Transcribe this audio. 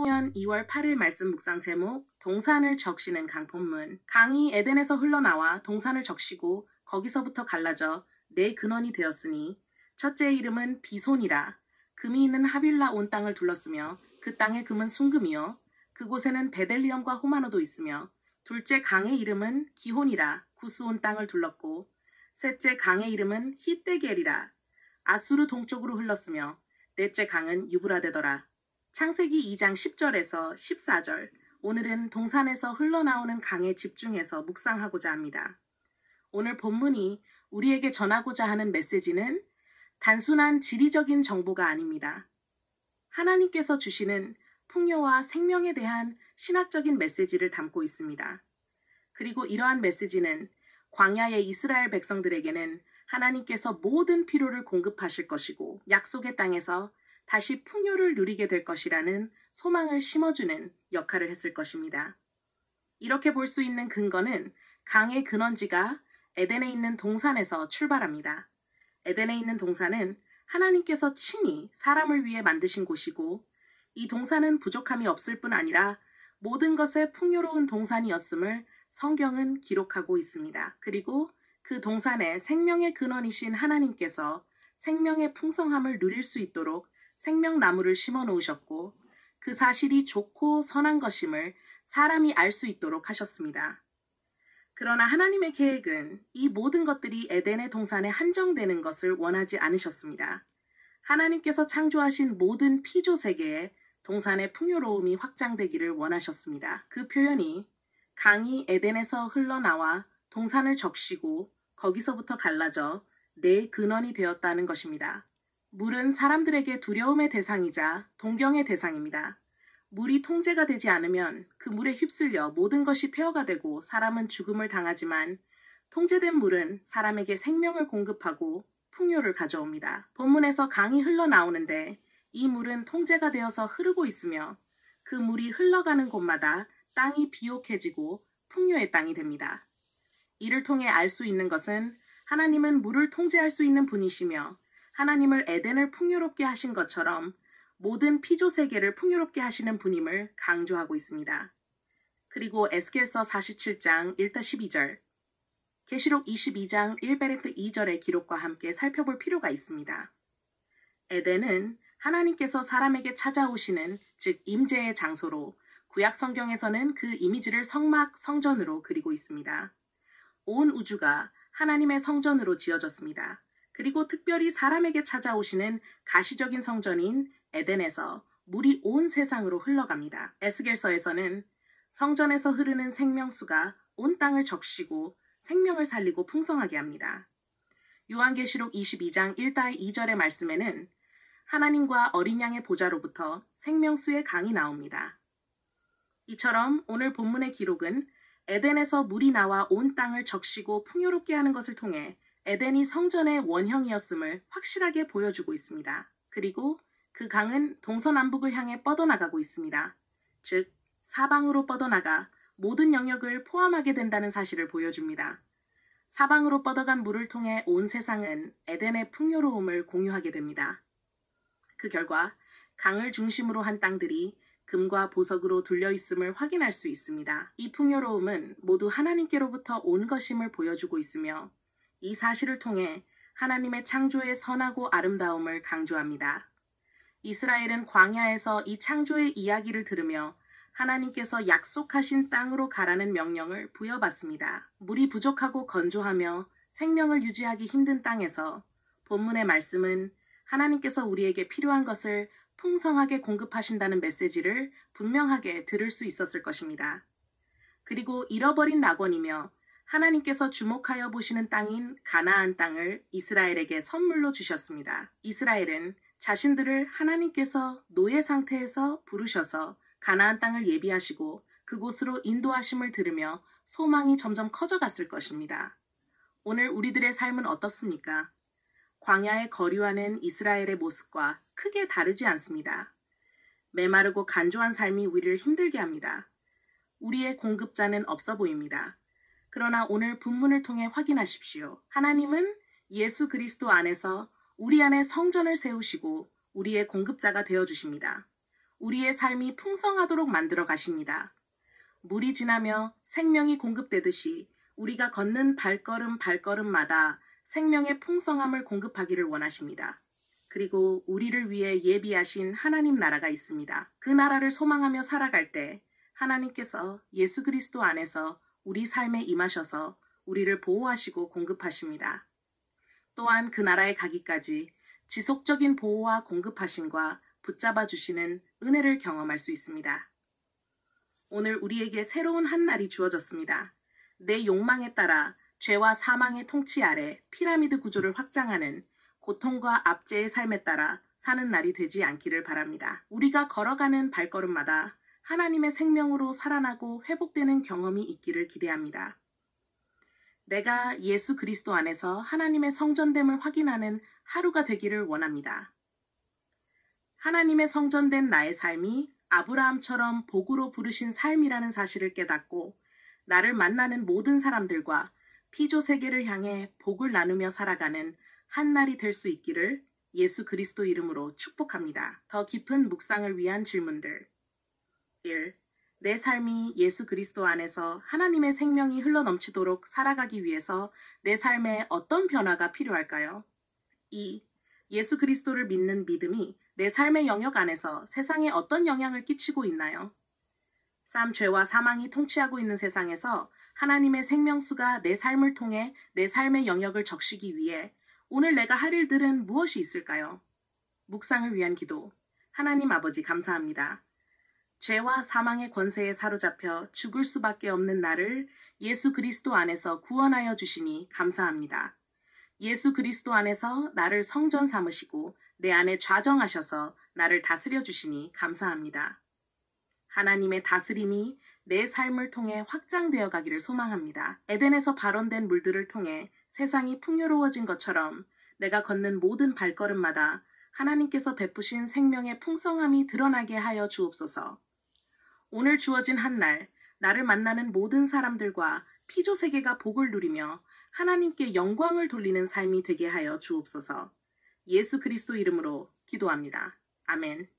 2020년 2월 8일 말씀 묵상 제목 동산을 적시는 강 본문. 강이 에덴에서 흘러나와 동산을 적시고 거기서부터 갈라져 네 근원이 되었으니 첫째의 이름은 비손이라. 금이 있는 하빌라 온 땅을 둘렀으며 그 땅의 금은 순금이요 그곳에는 베델리엄과 호마노도 있으며 둘째 강의 이름은 기혼이라. 구스 온 땅을 둘렀고 셋째 강의 이름은 히데겔이라. 아수르 동쪽으로 흘렀으며 넷째 강은 유브라데더라. 창세기 2장 10절에서 14절. 오늘은 동산에서 흘러나오는 강에 집중해서 묵상하고자 합니다. 오늘 본문이 우리에게 전하고자 하는 메시지는 단순한 지리적인 정보가 아닙니다. 하나님께서 주시는 풍요와 생명에 대한 신학적인 메시지를 담고 있습니다. 그리고 이러한 메시지는 광야의 이스라엘 백성들에게는 하나님께서 모든 필요를 공급하실 것이고 약속의 땅에서 다시 풍요를 누리게 될 것이라는 소망을 심어주는 역할을 했을 것입니다. 이렇게 볼 수 있는 근거는 강의 근원지가 에덴에 있는 동산에서 출발합니다. 에덴에 있는 동산은 하나님께서 친히 사람을 위해 만드신 곳이고 이 동산은 부족함이 없을 뿐 아니라 모든 것에 풍요로운 동산이었음을 성경은 기록하고 있습니다. 그리고 그 동산에 생명의 근원이신 하나님께서 생명의 풍성함을 누릴 수 있도록 생명나무를 심어 놓으셨고 그 사실이 좋고 선한 것임을 사람이 알 수 있도록 하셨습니다. 그러나 하나님의 계획은 이 모든 것들이 에덴의 동산에 한정되는 것을 원하지 않으셨습니다. 하나님께서 창조하신 모든 피조 세계에 동산의 풍요로움이 확장되기를 원하셨습니다. 그 표현이 강이 에덴에서 흘러나와 동산을 적시고 거기서부터 갈라져 네 근원이 되었다는 것입니다. 물은 사람들에게 두려움의 대상이자 동경의 대상입니다. 물이 통제가 되지 않으면 그 물에 휩쓸려 모든 것이 폐허가 되고 사람은 죽음을 당하지만 통제된 물은 사람에게 생명을 공급하고 풍요를 가져옵니다. 본문에서 강이 흘러나오는데 이 물은 통제가 되어서 흐르고 있으며 그 물이 흘러가는 곳마다 땅이 비옥해지고 풍요의 땅이 됩니다. 이를 통해 알 수 있는 것은 하나님은 물을 통제할 수 있는 분이시며 하나님을 에덴을 풍요롭게 하신 것처럼 모든 피조 세계를 풍요롭게 하시는 분임을 강조하고 있습니다. 그리고 에스겔서 47장 1-12절, 계시록 22장 1-2절의 기록과 함께 살펴볼 필요가 있습니다. 에덴은 하나님께서 사람에게 찾아오시는 즉 임재의 장소로 구약 성경에서는 그 이미지를 성막, 성전으로 그리고 있습니다. 온 우주가 하나님의 성전으로 지어졌습니다. 그리고 특별히 사람에게 찾아오시는 가시적인 성전인 에덴에서 물이 온 세상으로 흘러갑니다. 에스겔서에서는 성전에서 흐르는 생명수가 온 땅을 적시고 생명을 살리고 풍성하게 합니다. 요한계시록 22장 1-2절의 말씀에는 하나님과 어린 양의 보좌로부터 생명수의 강이 나옵니다. 이처럼 오늘 본문의 기록은 에덴에서 물이 나와 온 땅을 적시고 풍요롭게 하는 것을 통해 에덴이 성전의 원형이었음을 확실하게 보여주고 있습니다. 그리고 그 강은 동서남북을 향해 뻗어나가고 있습니다. 즉 사방으로 뻗어나가 모든 영역을 포함하게 된다는 사실을 보여줍니다. 사방으로 뻗어간 물을 통해 온 세상은 에덴의 풍요로움을 공유하게 됩니다. 그 결과 강을 중심으로 한 땅들이 금과 보석으로 둘려있음을 확인할 수 있습니다. 이 풍요로움은 모두 하나님께로부터 온 것임을 보여주고 있으며 이 사실을 통해 하나님의 창조의 선하고 아름다움을 강조합니다. 이스라엘은 광야에서 이 창조의 이야기를 들으며 하나님께서 약속하신 땅으로 가라는 명령을 부여받습니다. 물이 부족하고 건조하며 생명을 유지하기 힘든 땅에서 본문의 말씀은 하나님께서 우리에게 필요한 것을 풍성하게 공급하신다는 메시지를 분명하게 들을 수 있었을 것입니다. 그리고 잃어버린 낙원이며 하나님께서 주목하여 보시는 땅인 가나안 땅을 이스라엘에게 선물로 주셨습니다. 이스라엘은 자신들을 하나님께서 노예 상태에서 부르셔서 가나안 땅을 예비하시고 그곳으로 인도하심을 들으며 소망이 점점 커져갔을 것입니다. 오늘 우리들의 삶은 어떻습니까? 광야에 거류하는 이스라엘의 모습과 크게 다르지 않습니다. 메마르고 간조한 삶이 우리를 힘들게 합니다. 우리의 공급자는 없어 보입니다. 그러나 오늘 본문을 통해 확인하십시오. 하나님은 예수 그리스도 안에서 우리 안에 성전을 세우시고 우리의 공급자가 되어주십니다. 우리의 삶이 풍성하도록 만들어 가십니다. 물이 지나며 생명이 공급되듯이 우리가 걷는 발걸음마다 생명의 풍성함을 공급하기를 원하십니다. 그리고 우리를 위해 예비하신 하나님 나라가 있습니다. 그 나라를 소망하며 살아갈 때 하나님께서 예수 그리스도 안에서 우리 삶에 임하셔서 우리를 보호하시고 공급하십니다. 또한 그 나라에 가기까지 지속적인 보호와 공급하심과 붙잡아 주시는 은혜를 경험할 수 있습니다. 오늘 우리에게 새로운 한 날이 주어졌습니다. 내 욕망에 따라 죄와 사망의 통치 아래 피라미드 구조를 확장하는 고통과 압제의 삶에 따라 사는 날이 되지 않기를 바랍니다. 우리가 걸어가는 발걸음마다 하나님의 생명으로 살아나고 회복되는 경험이 있기를 기대합니다. 내가 예수 그리스도 안에서 하나님의 성전됨을 확인하는 하루가 되기를 원합니다. 하나님의 성전된 나의 삶이 아브라함처럼 복으로 부르신 삶이라는 사실을 깨닫고 나를 만나는 모든 사람들과 피조 세계를 향해 복을 나누며 살아가는 한 날이 될 수 있기를 예수 그리스도 이름으로 축복합니다. 더 깊은 묵상을 위한 질문들. 1. 내 삶이 예수 그리스도 안에서 하나님의 생명이 흘러넘치도록 살아가기 위해서 내 삶에 어떤 변화가 필요할까요? 2. 예수 그리스도를 믿는 믿음이 내 삶의 영역 안에서 세상에 어떤 영향을 끼치고 있나요? 3. 죄와 사망이 통치하고 있는 세상에서 하나님의 생명수가 내 삶을 통해 내 삶의 영역을 적시기 위해 오늘 내가 할 일들은 무엇이 있을까요? 묵상을 위한 기도. 하나님 아버지 감사합니다. 죄와 사망의 권세에 사로잡혀 죽을 수밖에 없는 나를 예수 그리스도 안에서 구원하여 주시니 감사합니다. 예수 그리스도 안에서 나를 성전 삼으시고 내 안에 좌정하셔서 나를 다스려 주시니 감사합니다. 하나님의 다스림이 내 삶을 통해 확장되어 가기를 소망합니다. 에덴에서 발원된 물들을 통해 세상이 풍요로워진 것처럼 내가 걷는 모든 발걸음마다 하나님께서 베푸신 생명의 풍성함이 드러나게 하여 주옵소서. 오늘 주어진 한 날, 나를 만나는 모든 사람들과 피조 세계가 복을 누리며 하나님께 영광을 돌리는 삶이 되게 하여 주옵소서. 예수 그리스도 이름으로 기도합니다. 아멘.